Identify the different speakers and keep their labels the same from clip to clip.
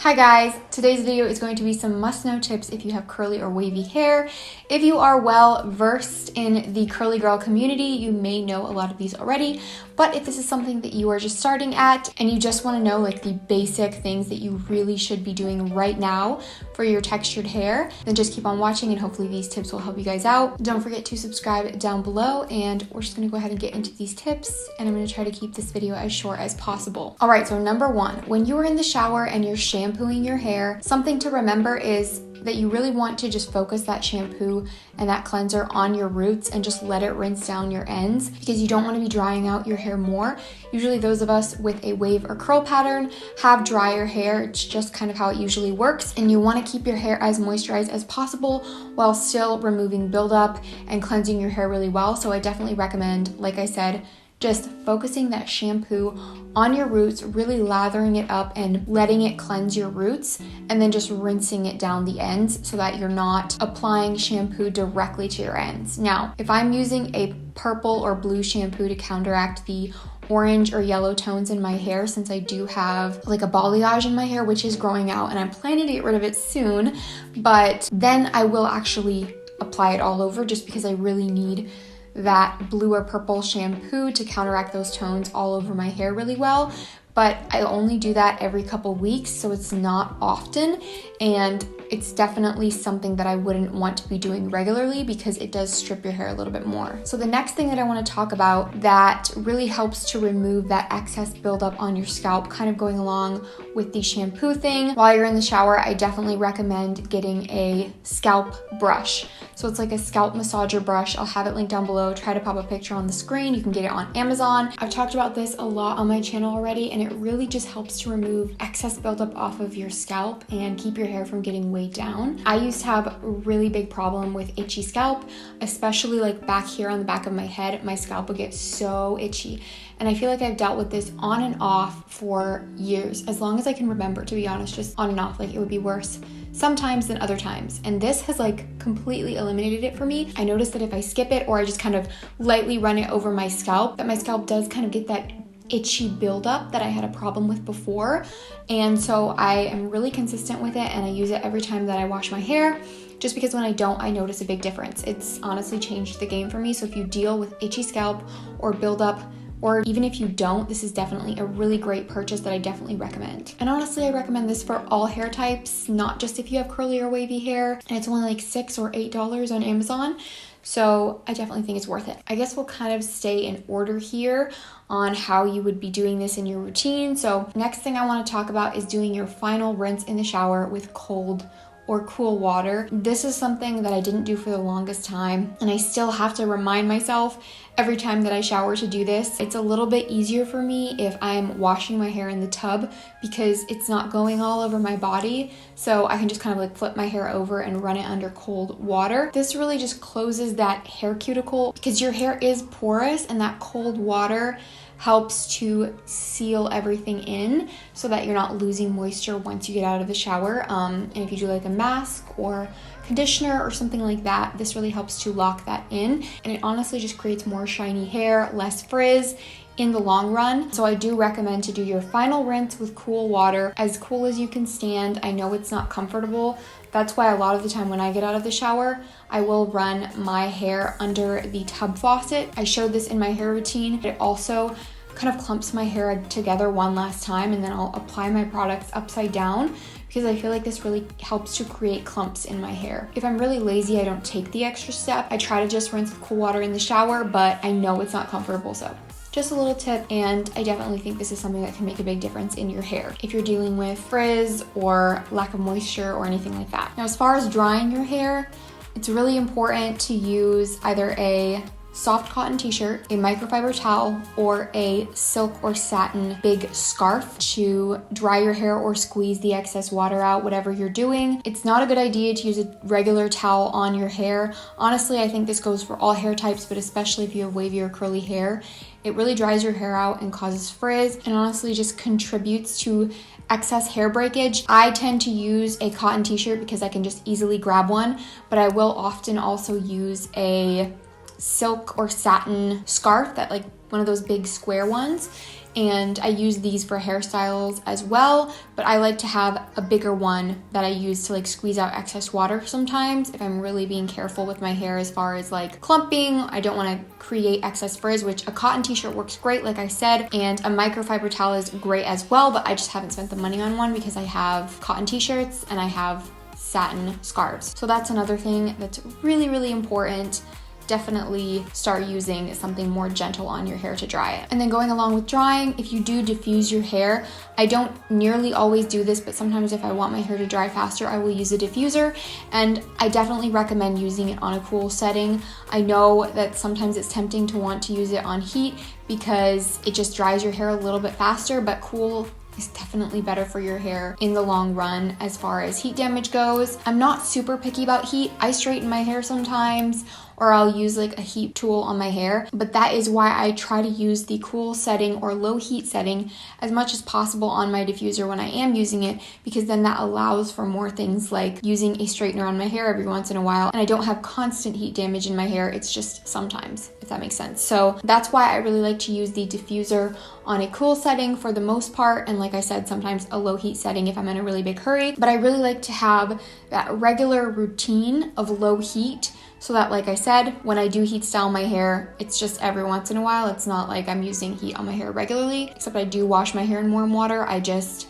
Speaker 1: Hi guys, today's video is going to be some must-know tips if you have curly or wavy hair. If you are well versed in the curly girl community, you may know a lot of these already, but if this is something that you are just starting at and you just want to know like the basic things that you really should be doing right now for your textured hair, then just keep on watching and hopefully these tips will help you guys out. Don't forget to subscribe down below, and we're just going to go ahead and get into these tips, and I'm going to try to keep this video as short as possible. All right, so number one, when you are in the shower and you're shampooing your hair, something to remember is that you really want to just focus that shampoo and that cleanser on your roots and just let it rinse down your ends, because you don't want to be drying out your hair more. Usually those of us with a wave or curl pattern have drier hair. It's just kind of how it usually works, and you want to keep your hair as moisturized as possible while still removing buildup and cleansing your hair really well. So I definitely recommend, like I said, just focusing that shampoo on your roots, really lathering it up and letting it cleanse your roots, and then just rinsing it down the ends so that you're not applying shampoo directly to your ends. Now, if I'm using a purple or blue shampoo to counteract the orange or yellow tones in my hair, since I do have like a balayage in my hair, which is growing out and I'm planning to get rid of it soon, but then I will actually apply it all over just because I really need that blue or purple shampoo to counteract those tones all over my hair really well. But I only do that every couple weeks, so it's not often, and it's definitely something that I wouldn't want to be doing regularly because it does strip your hair a little bit more. So the next thing that I want to talk about that really helps to remove that excess buildup on your scalp, kind of going along with the shampoo thing, while you're in the shower, I definitely recommend getting a scalp brush. So it's like a scalp massager brush. I'll have it linked down below. Try to pop a picture on the screen. You can get it on Amazon. I've talked about this a lot on my channel already, and it really just helps to remove excess buildup off of your scalp and keep your hair from getting weighed down. I used to have a really big problem with itchy scalp, especially like back here on the back of my head. My scalp would get so itchy, and I feel like I've dealt with this on and off for years, as long as I can remember, to be honest, just on and off. Like, it would be worse sometimes than other times, and this has like completely eliminated it for me. I noticed that if I skip it or I just kind of lightly run it over my scalp, that my scalp does kind of get that itchy buildup that I had a problem with before. And so I am really consistent with it, and I use it every time that I wash my hair, just because when I don't, I notice a big difference. It's honestly changed the game for me. So if you deal with itchy scalp or buildup, or even if you don't, this is definitely a really great purchase that I definitely recommend. And honestly, I recommend this for all hair types, not just if you have curly or wavy hair. And it's only like $6 or $8 on Amazon. So I definitely think it's worth it. I guess we'll kind of stay in order here on how you would be doing this in your routine. So next thing I want to talk about is doing your final rinse in the shower with cold or cool water. This is something that I didn't do for the longest time, and I still have to remind myself every time that I shower to do this. It's a little bit easier for me if I'm washing my hair in the tub because it's not going all over my body, so I can just kind of like flip my hair over and run it under cold water. This really just closes that hair cuticle because your hair is porous, and that cold water helps to seal everything in so that you're not losing moisture once you get out of the shower. And if you do like a mask or conditioner or something like that, this really helps to lock that in, and it honestly just creates more shiny hair, less frizz in the long run. So I do recommend to do your final rinse with cool water, as cool as you can stand. I know it's not comfortable. That's why a lot of the time when I get out of the shower, I will run my hair under the tub faucet. I showed this in my hair routine. It also kind of clumps my hair together one last time, and then I'll apply my products upside down because I feel like this really helps to create clumps in my hair. If I'm really lazy, I don't take the extra step. I try to just rinse with cool water in the shower, but I know it's not comfortable, so just a little tip, and I definitely think this is something that can make a big difference in your hair if you're dealing with frizz or lack of moisture or anything like that. Now, as far as drying your hair, it's really important to use either a soft cotton t-shirt, a microfiber towel, or a silk or satin big scarf to dry your hair or squeeze the excess water out, whatever you're doing. It's not a good idea to use a regular towel on your hair. Honestly, I think this goes for all hair types, but especially if you have wavy or curly hair. It really dries your hair out and causes frizz, and honestly just contributes to excess hair breakage. I tend to use a cotton t-shirt because I can just easily grab one, but I will often also use a silk or satin scarf, that like one of those big square ones, and I use these for hairstyles as well, but I like to have a bigger one that I use to like squeeze out excess water sometimes if I'm really being careful with my hair as far as like clumping. I don't want to create excess frizz, which a cotton t-shirt works great, like I said, and a microfiber towel is great as well, but I just haven't spent the money on one because I have cotton t-shirts and I have satin scarves. So that's another thing that's really, really important. Definitely start using something more gentle on your hair to dry it. And then going along with drying, if you do diffuse your hair, I don't nearly always do this, but sometimes if I want my hair to dry faster, I will use a diffuser, and I definitely recommend using it on a cool setting. I know that sometimes it's tempting to want to use it on heat because it just dries your hair a little bit faster, but cool is definitely better for your hair in the long run as far as heat damage goes. I'm not super picky about heat. I straighten my hair sometimes, or I'll use like a heat tool on my hair, but that is why I try to use the cool setting or low heat setting as much as possible on my diffuser when I am using it, because then that allows for more things like using a straightener on my hair every once in a while, and I don't have constant heat damage in my hair. It's just sometimes, if that makes sense. So that's why I really like to use the diffuser on a cool setting for the most part, and like I said, sometimes a low heat setting if I'm in a really big hurry. But I really like to have that regular routine of low heat, so that, like I said, when I do heat style my hair, it's just every once in a while. It's not like I'm using heat on my hair regularly, except I do wash my hair in warm water. I just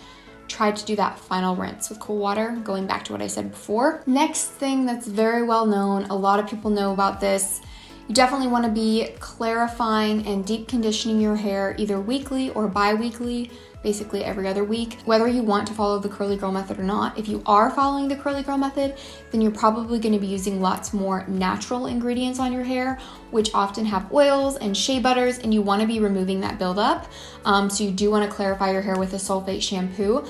Speaker 1: try to do that final rinse with cool water, going back to what I said before. Next thing that's very well known, a lot of people know about this, you definitely want to be clarifying and deep conditioning your hair either weekly or bi-weekly, basically every other week, whether you want to follow the curly girl method or not. If you are following the curly girl method, then you're probably going to be using lots more natural ingredients on your hair, which often have oils and shea butters, and you want to be removing that buildup. So you do want to clarify your hair with a sulfate shampoo.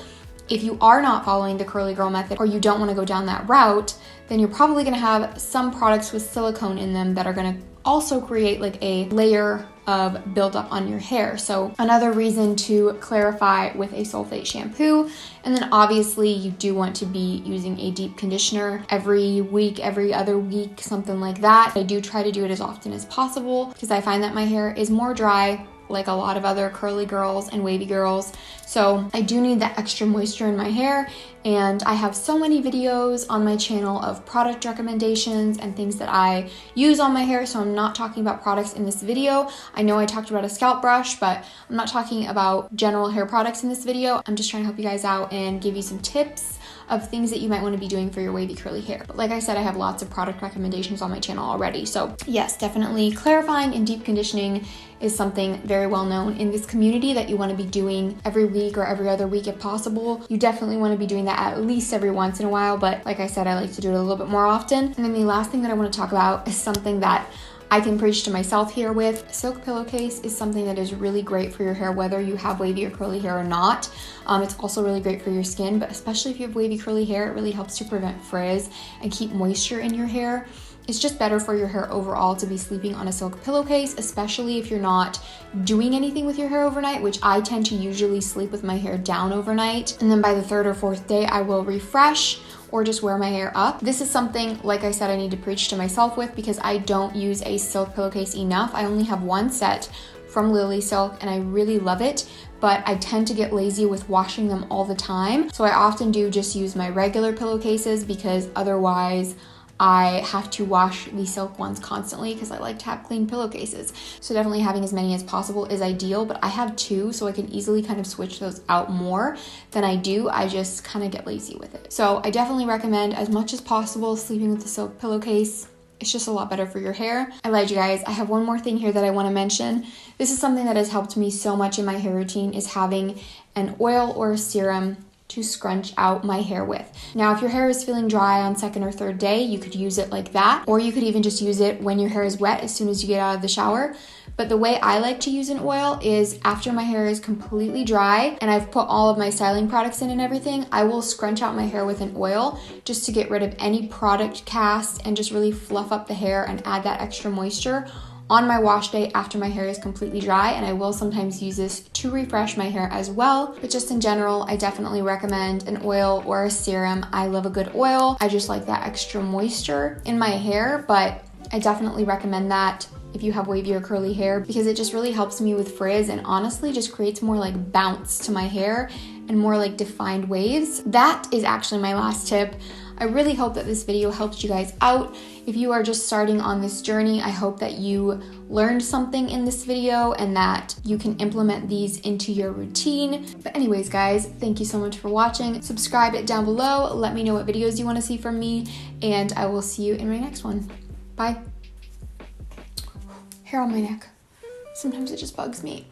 Speaker 1: If you are not following the curly girl method, or you don't want to go down that route, then you're probably going to have some products with silicone in them that are going to also create like a layer of buildup on your hair. So another reason to clarify with a sulfate shampoo. And then obviously you do want to be using a deep conditioner every week, every other week, something like that. I do try to do it as often as possible because I find that my hair is more dry, like a lot of other curly girls and wavy girls. So I do need that extra moisture in my hair, and I have so many videos on my channel of product recommendations and things that I use on my hair, so I'm not talking about products in this video. I know I talked about a scalp brush, but I'm not talking about general hair products in this video. I'm just trying to help you guys out and give you some tips of things that you might want to be doing for your wavy curly hair. But like I said, I have lots of product recommendations on my channel already. So yes, definitely clarifying and deep conditioning is something very well known in this community that you want to be doing every week or every other week if possible. You definitely want to be doing that at least every once in a while, but like I said, I like to do it a little bit more often. And then the last thing that I want to talk about is something that I can preach to myself here with. A silk pillowcase is something that is really great for your hair, whether you have wavy or curly hair or not. It's also really great for your skin, but especially if you have wavy curly hair, it really helps to prevent frizz and keep moisture in your hair. It's just better for your hair overall to be sleeping on a silk pillowcase, especially if you're not doing anything with your hair overnight, which I tend to usually sleep with my hair down overnight. And then by the third or fourth day, I will refresh or just wear my hair up. This is something, like I said, I need to preach to myself with because I don't use a silk pillowcase enough. I only have one set from Lily Silk and I really love it, but I tend to get lazy with washing them all the time. So I often do just use my regular pillowcases because otherwise I have to wash the silk ones constantly because I like to have clean pillowcases. So definitely having as many as possible is ideal, but I have two, so I can easily kind of switch those out more than I do. I just kind of get lazy with it. So I definitely recommend as much as possible sleeping with the silk pillowcase. It's just a lot better for your hair. I lied, you guys. I have one more thing here that I want to mention. This is something that has helped me so much in my hair routine, is having an oil or a serum to scrunch out my hair with. Now, if your hair is feeling dry on second or third day, you could use it like that, or you could even just use it when your hair is wet as soon as you get out of the shower. But the way I like to use an oil is after my hair is completely dry and I've put all of my styling products in and everything, I will scrunch out my hair with an oil just to get rid of any product cast and just really fluff up the hair and add that extra moisture on my wash day after my hair is completely dry. And I will sometimes use this to refresh my hair as well. But just in general, I definitely recommend an oil or a serum. I love a good oil. I just like that extra moisture in my hair, but I definitely recommend that if you have wavy or curly hair, because it just really helps me with frizz and honestly just creates more like bounce to my hair and more like defined waves. That is actually my last tip. I really hope that this video helped you guys out. If you are just starting on this journey, I hope that you learned something in this video and that you can implement these into your routine. But anyways, guys, thank you so much for watching. Subscribe it down below. Let me know what videos you want to see from me, and I will see you in my next one. Bye. Hair on my neck. Sometimes it just bugs me.